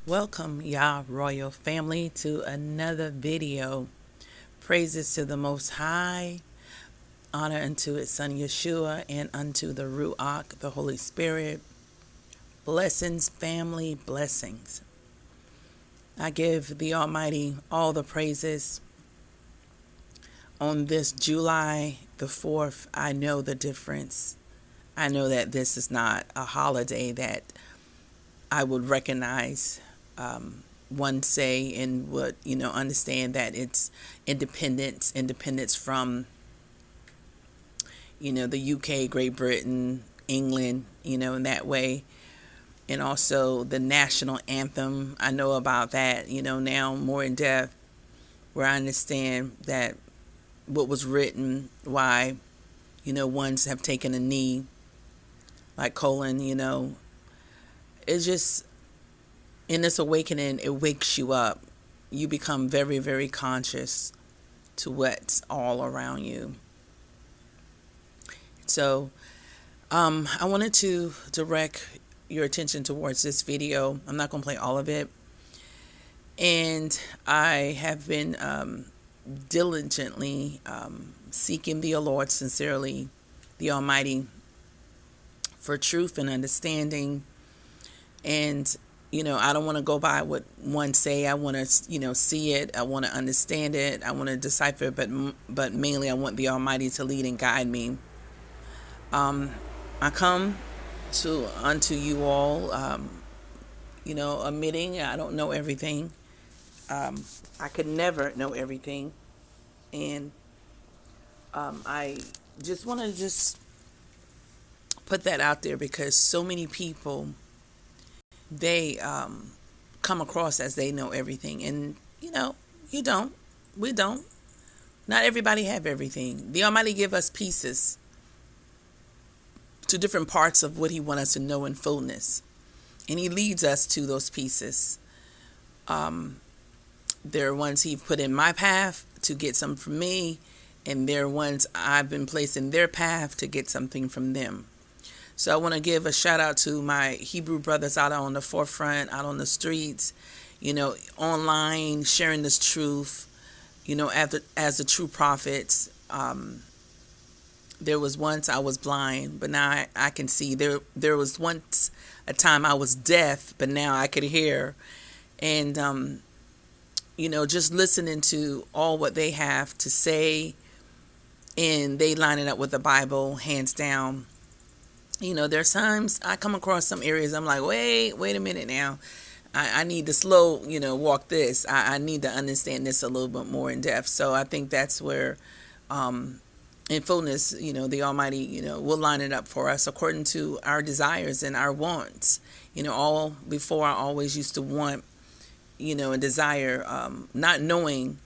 Welcome, Yah Royal family, to another video. Praises to the Most High, honor unto His Son Yeshua, and unto the Ruach, the Holy Spirit. Blessings, family, blessings. I give the Almighty all the praises. On this July the 4th, I know the difference. I know that this is not a holiday that I would recognize. One say and would understand that it's independence from the UK, Great Britain, England, in that way. And also the national anthem, I know about that, now more in depth, where I understand that what was written, why ones have taken a knee, like Colin. It's just, in this awakening, it wakes you up. You become very, very conscious to what's all around you. So I wanted to direct your attention towards this video. I'm not going to play all of it. And I have been diligently seeking the Lord sincerely, the Almighty, for truth and understanding. And I don't want to go by what one say. I want to, see it. I want to understand it. I want to decipher it. But mainly, I want the Almighty to lead and guide me. I come unto you all, admitting I don't know everything. I could never know everything, and I just want to put that out there, because so many people, they come across as they know everything, and you don't. We don't. Not everybody have everything. The Almighty give us pieces to different parts of what He wants us to know in fullness, and He leads us to those pieces. There are ones He put in my path to get some from me, and there are ones I've been placed in their path to get something from them. So I want to give a shout out to my Hebrew brothers out on the forefront, out on the streets, online, sharing this truth, as the true prophets. There was once I was blind, but now I can see. There was once a time I was deaf, but now I could hear. And, just listening to all what they have to say, and they line it up with the Bible, hands down. There's times I come across some areas I'm like, wait a minute now. I need to slow, walk this. I need to understand this a little bit more in depth. So I think that's where, in fullness, the Almighty, will line it up for us according to our desires and our wants. All before, I always used to want, and desire, not knowing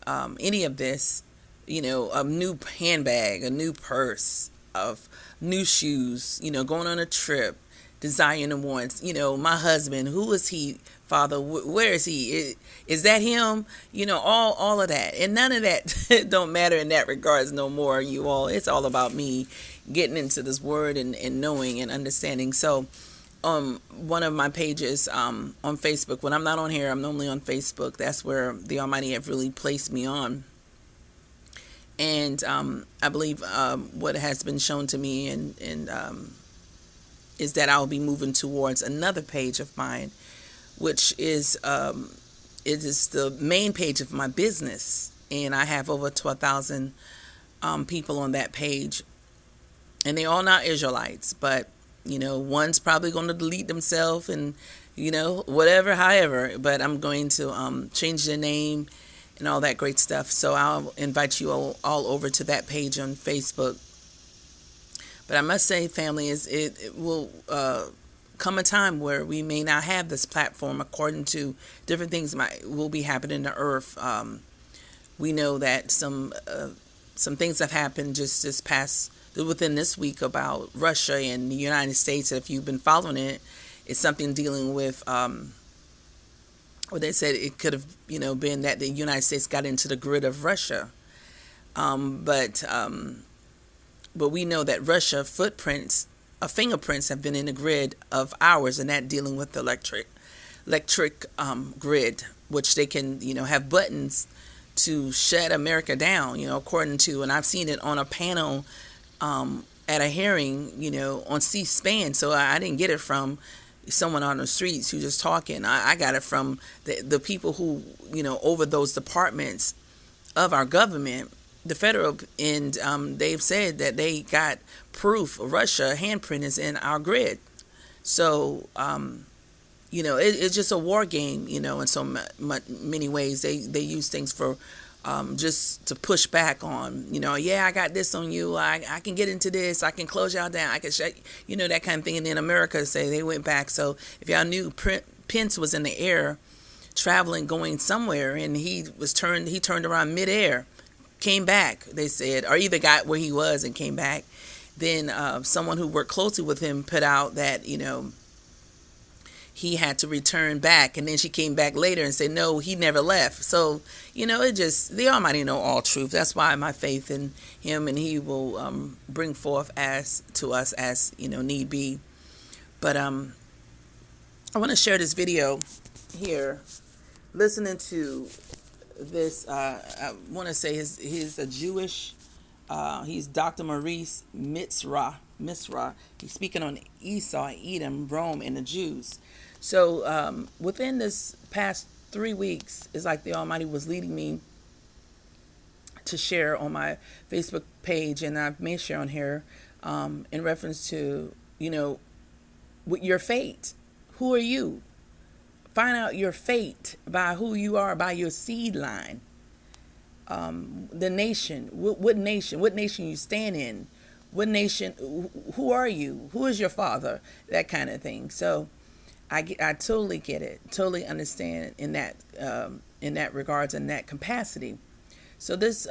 any of this, a new handbag, a new purse, of new shoes, going on a trip, desiring and wants, my husband, who is he, Father, where is he? Is that him? All of that. And none of that don't matter in that regards no more, you all. It's all about me getting into this word and knowing and understanding. So one of my pages on Facebook, when I'm not on here, I'm normally on Facebook. That's where the Almighty have really placed me on. And I believe what has been shown to me and is that I'll be moving towards another page of mine, which is it is the main page of my business, and I have over 12,000 people on that page, and they're all not Israelites, but one's probably going to delete themselves and whatever, however. But I'm going to change the name and all that great stuff. So I'll invite you all over to that page on Facebook. But I must say, family, it will come a time where we may not have this platform according to different things will be happening in the earth. We know that some things have happened just this past, within this week, about Russia and the United States. If you've been following it, it's something dealing with or they said it could have, been that the United States got into the grid of Russia. But we know that Russia fingerprints have been in the grid of ours, and that dealing with electric electric grid, which they can, have buttons to shut America down, according to, and I've seen it on a panel at a hearing, on C-SPAN. So I didn't get it from someone on the streets who just talking. I got it from the people who, over those departments of our government, the federal, and they've said that they got proof Russia handprint is in our grid. So, it's just a war game, in so many ways. They use things for just to push back on, yeah, I got this on you. I can get into this. I can close y'all down. I can shut, that kind of thing. And then America say they went back. So if y'all knew, Pence was in the air traveling, going somewhere, and he turned around midair, came back, they said, or either got where he was and came back. Then someone who worked closely with him put out that, he had to return back, and then she came back later and said, no, he never left. So, it just, the Almighty know all truth. That's why my faith in him, and he will bring forth to us as, need be. But I want to share this video here, listening to this. I want to say he's a Jewish, he's Dr. Maurice Mitzrah. He's speaking on Esau, Edom, Rome, and the Jews. So within this past 3 weeks, it's like the Almighty was leading me to share on my Facebook page, and I've made share on here in reference to, with your fate. Who are you? Find out your fate by who you are, by your seed line. The nation, what nation you stand in, what nation, who are you, who is your father, that kind of thing. So I totally get it, totally understand in that regards, in that capacity. So this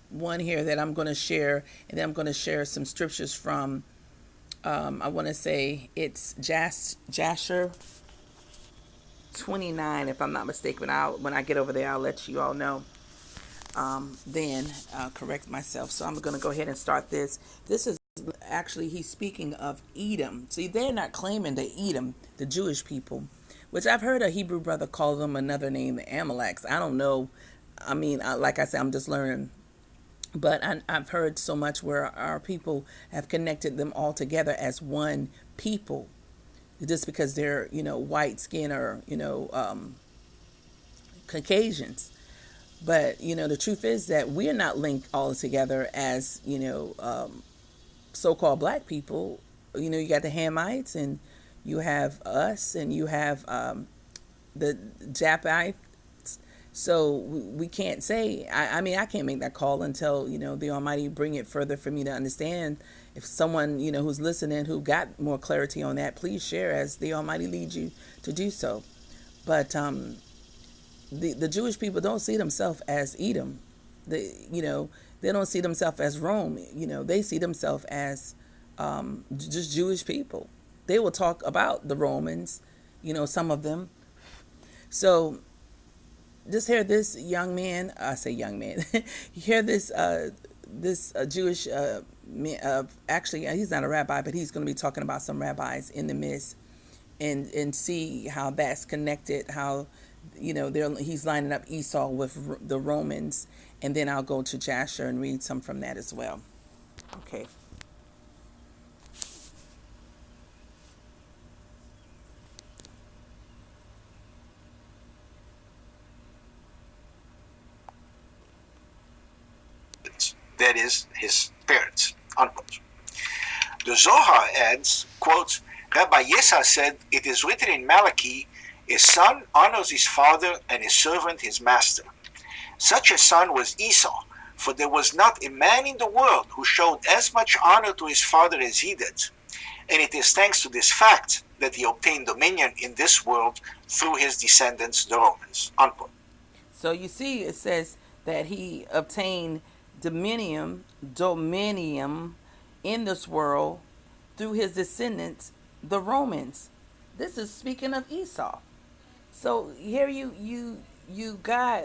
one here that I'm going to share, and then I'm going to share some scriptures from, I want to say it's Jasher 29, if I'm not mistaken. When I get over there, I'll let you all know. Then I'll correct myself. So I'm going to go ahead and start this. This is actually, he's speaking of Edom. See, they're not claiming the Edom, the Jewish people, which I've heard a Hebrew brother call them another name, the Amaleks. I don't know. I mean, like I said, I'm just learning. But I've heard so much where our people have connected them all together as one people, just because they're, white skin or, Caucasians. But, the truth is that we're not linked all together as, so-called black people. You got the Hamites, and you have us, and you have the Japites. So we can't say, I mean, I can't make that call until, the Almighty bring it further for me to understand. If someone, who's listening, who got more clarity on that, please share as the Almighty leads you to do so. But the Jewish people don't see themselves as Edom. They don't see themselves as Rome. They see themselves as just Jewish people. They will talk about the Romans, some of them. So just hear this young man. I say young man. Hear this Jewish man. Actually, he's not a rabbi, but he's going to be talking about some rabbis in the midst, and see how that's connected. How he's lining up Esau with the Romans, and then I'll go to Jasher and read some from that as well. Okay. That is, his parents, unquote. The Zohar adds, quote, Rabbi Esau said, it is written in Malachi, a son honors his father and a servant his master. Such a son was Esau, for there was not a man in the world who showed as much honor to his father as he did. And it is thanks to this fact that he obtained dominion in this world through his descendants, the Romans, unquote. So you see, it says that he obtained dominion in this world through his descendants, the Romans. This is speaking of Esau. So here you got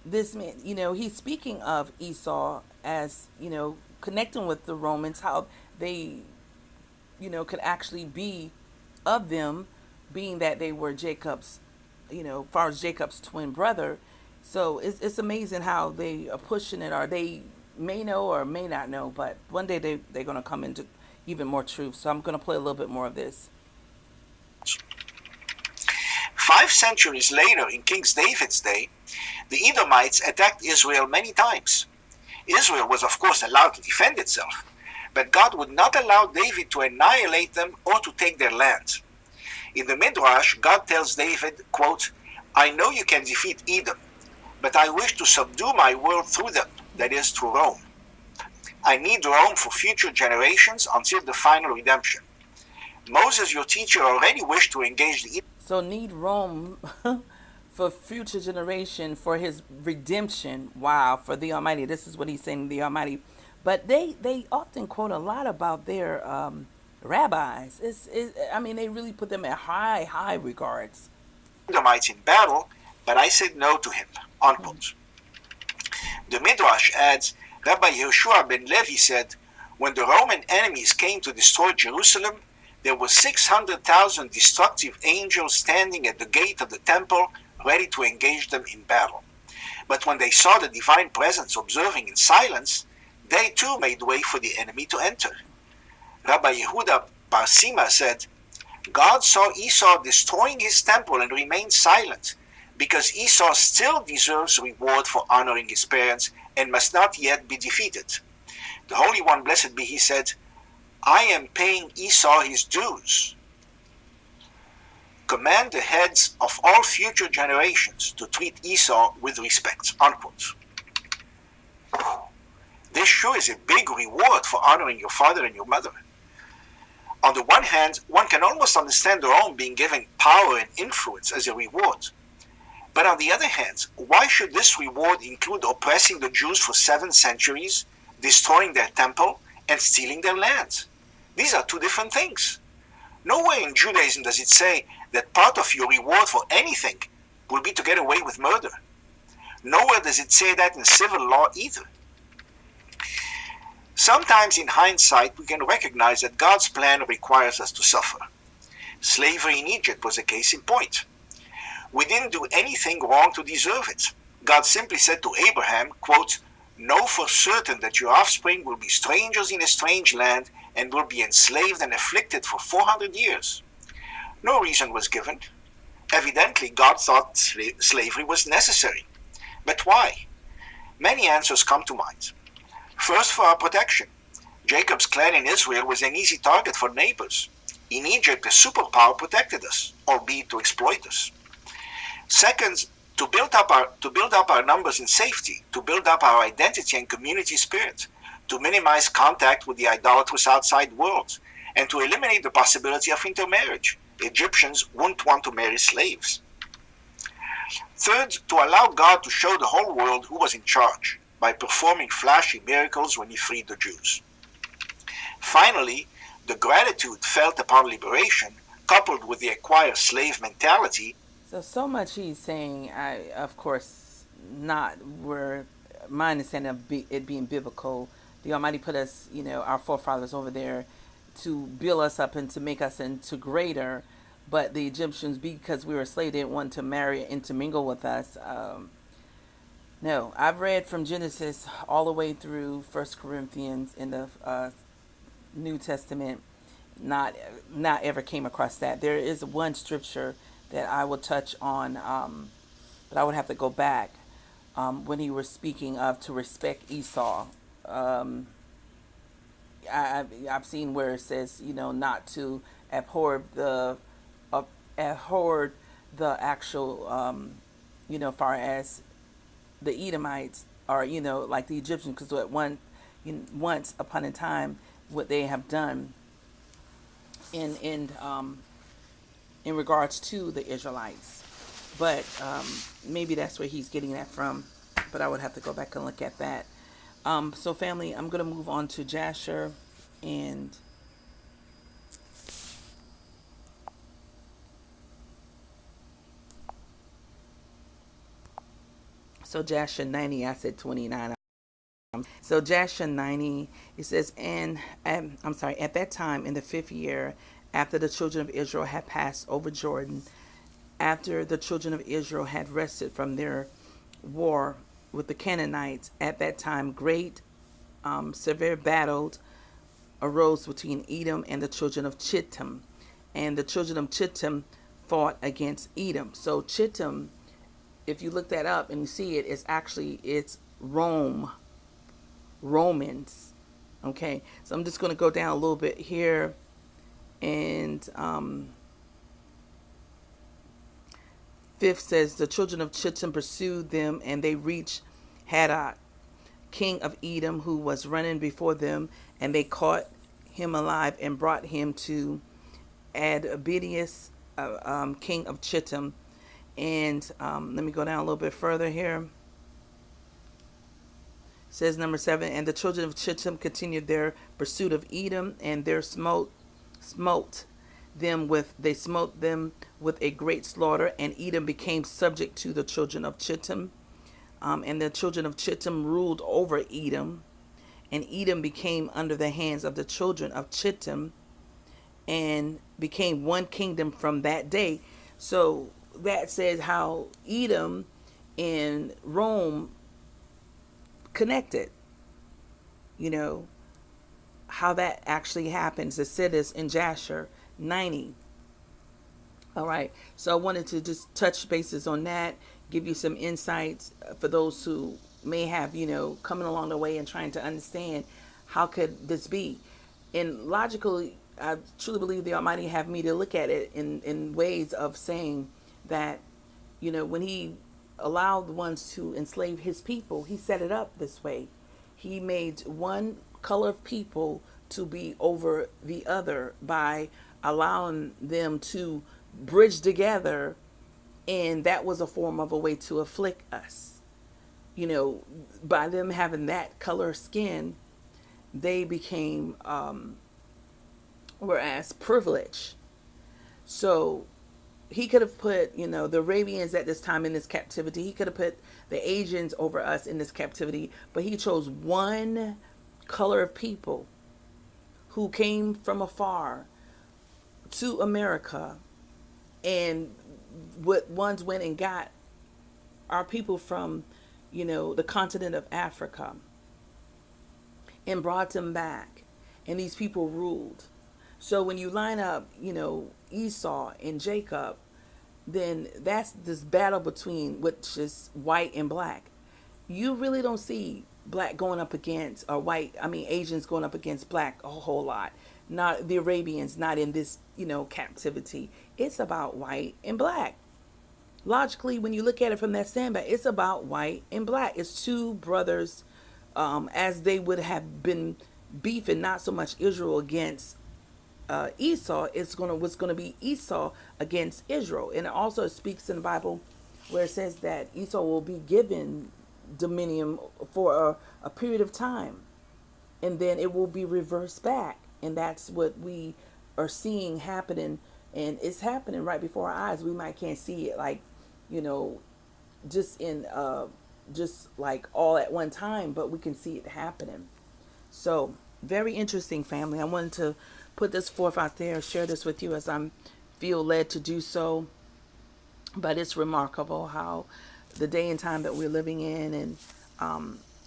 this man. He's speaking of Esau as connecting with the Romans, how they could actually be of them, being that they were Jacob's, far as Jacob's twin brother. So it's amazing how they are pushing it, or they may know or may not know, but one day they're going to come into even more truth. So I'm going to play a little bit more of this. 5 centuries later, in King David's day, the Edomites attacked Israel many times. Israel was, of course, allowed to defend itself, but God would not allow David to annihilate them or to take their land. In the Midrash, God tells David, quote, I know you can defeat Edom, but I wish to subdue my world through them, that is, through Rome. I need Rome for future generations until the final redemption. Moses, your teacher, already wished to engage the So need Rome for future generation for his redemption. Wow, for the Almighty. This is what he's saying, the Almighty. But they often quote a lot about their rabbis. I mean, they really put them at high regards. Edomites in battle, but I said no to him, unquote. The Midrash adds, Rabbi Yehoshua ben Levi said, when the Roman enemies came to destroy Jerusalem, there were 600,000 destructive angels standing at the gate of the temple, ready to engage them in battle. But when they saw the divine presence observing in silence, they too made way for the enemy to enter. Rabbi Yehuda Bar Sima said, God saw Esau destroying his temple and remained silent, because Esau still deserves reward for honoring his parents and must not yet be defeated. The Holy One, blessed be he, said, I am paying Esau his dues. Command the heads of all future generations to treat Esau with respect, unquote. This sure is a big reward for honoring your father and your mother. On the one hand, one can almost understand Rome being given power and influence as a reward. But on the other hand, why should this reward include oppressing the Jews for 7 centuries, destroying their temple, and stealing their land? These are two different things. Nowhere in Judaism does it say that part of your reward for anything will be to get away with murder. Nowhere does it say that in civil law either. Sometimes in hindsight we can recognize that God's plan requires us to suffer. Slavery in Egypt was a case in point. We didn't do anything wrong to deserve it. God simply said to Abraham, quote, know for certain that your offspring will be strangers in a strange land and will be enslaved and afflicted for 400 years. No reason was given. Evidently, God thought slavery was necessary. But why? Many answers come to mind. First, for our protection. Jacob's clan in Israel was an easy target for neighbors. In Egypt, a superpower protected us, albeit to exploit us. Second, to build up our numbers in safety, to build up our identity and community spirit, to minimize contact with the idolatrous outside world, and to eliminate the possibility of intermarriage. Egyptians wouldn't want to marry slaves. Third, to allow God to show the whole world who was in charge by performing flashy miracles when he freed the Jews. Finally, the gratitude felt upon liberation, coupled with the acquired slave mentality. So much he's saying, of course, not where my understanding of it being biblical. The Almighty put us, our forefathers over there to build us up and to make us into greater. But the Egyptians, because we were slaves, didn't want to marry and intermingle with us. No, I've read from Genesis all the way through 1 Corinthians in the New Testament. Not ever came across that. There is one scripture that I will touch on, but I would have to go back when he was speaking of to respect Esau. I've seen where it says, not to abhor the actual, far as the Edomites are, like the Egyptians, because at once upon a time, what they have done in regards to the Israelites. But maybe that's where he's getting that from. But I would have to go back and look at that. So family, I'm going to move on to Jasher. And so Jasher 90, I said 29. So Jasher 90, it says, I'm sorry, at that time in the 5th year, after the children of Israel had passed over Jordan, after the children of Israel had rested from their war with the Canaanites. At that time, great severe battle arose between Edom and the children of Chittim, and the children of Chittim fought against Edom. So Chittim, if you look that up and you see it, it's Rome, Romans. Okay, so I'm just going to go down a little bit here, and fifth says the children of Chittim pursued them, and they reached Hadad, king of Edom, who was running before them, and they caught him alive and brought him to Adbidius, king of Chittim. And let me go down a little bit further here. It says number 7, and the children of Chittim continued their pursuit of Edom, and their smote them with a great slaughter, and Edom became subject to the children of Chittim. And the children of Chittim ruled over Edom, and Edom became under the hands of the children of Chittim, and became one kingdom from that day. So that says how Edom and Rome connected. You know, how that actually happens. It said this in Jasher 90. All right. So I wanted to just touch bases on that, give you some insights for those who may have, coming along the way and trying to understand how could this be. And logically, I truly believe the Almighty have me to look at it in ways of saying that, when he allowed the ones to enslave his people, he set it up this way. He made one color of people to be over the other by allowing them to bridge together, and that was a form of a way to afflict us. By them having that color skin, they became whereas privileged. So he could have put, the Arabians at this time in this captivity. He could have put the Asians over us in this captivity, but he chose one color of people who came from afar to America, and what ones went and got our people from, the continent of Africa, and brought them back, and these people ruled. So when you line up, Esau and Jacob, then that's this battle between which is white and black. You really don't see black going up against, or Asians going up against black a whole lot. Not the Arabians, not in this, captivity. It's about white and black. Logically, when you look at it from that standpoint, it's about white and black. It's two brothers, as they would have been beefing, not so much Israel against Esau. What's gonna be Esau against Israel. And it also speaks in the Bible where it says that Esau will be given dominion for a period of time, and then it will be reversed back. And that's what we are seeing happening, and it's happening right before our eyes. We might can't see it like, just in just like all at one time, but we can see it happening. So very interesting, family. I wanted to put this forth out there, share this with you as I feel led to do so. But it's remarkable how the day and time that we're living in, and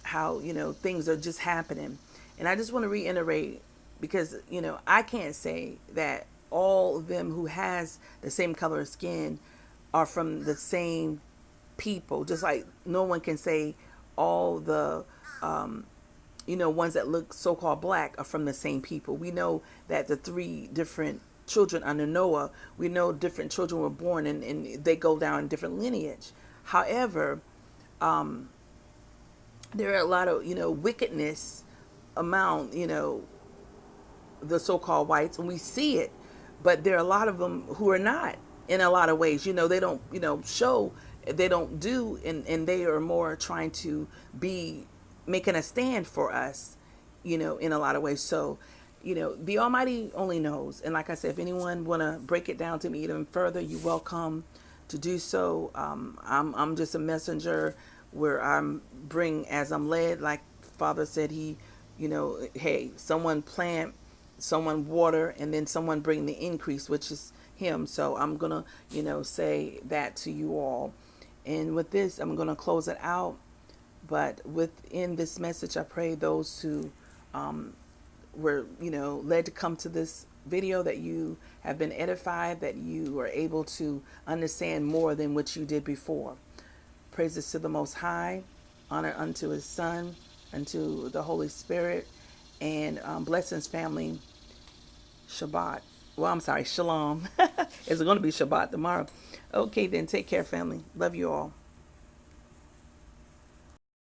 how things are just happening. And I just want to reiterate, because I can't say that all of them who has the same color of skin are from the same people. Just like no one can say all the ones that look so-called black are from the same people. We know that the 3 different children under Noah, we know different children were born, and they go down different lineage. However, there are a lot of wickedness among the so-called whites, and we see it, but there are a lot of them who are not, in a lot of ways. They don't show, they don't do, and they are more trying to be making a stand for us, in a lot of ways. So the Almighty only knows. And like I said, if anyone want to break it down to me even further, you're welcome to do so. I'm just a messenger where I'm bring as I'm led. Like Father said, he hey, someone plant someone water, and then someone bring the increase, which is him. So I'm gonna, say that to you all. And with this, I'm gonna close it out. But within this message, I pray those who were, led to come to this video, that you have been edified, that you are able to understand more than what you did before. Praises to the Most High, honor unto His Son, unto the Holy Spirit, and blessings, family. Shabbat. Well, I'm sorry, Shalom. It's going to be Shabbat tomorrow. Okay, then take care, family. Love you all.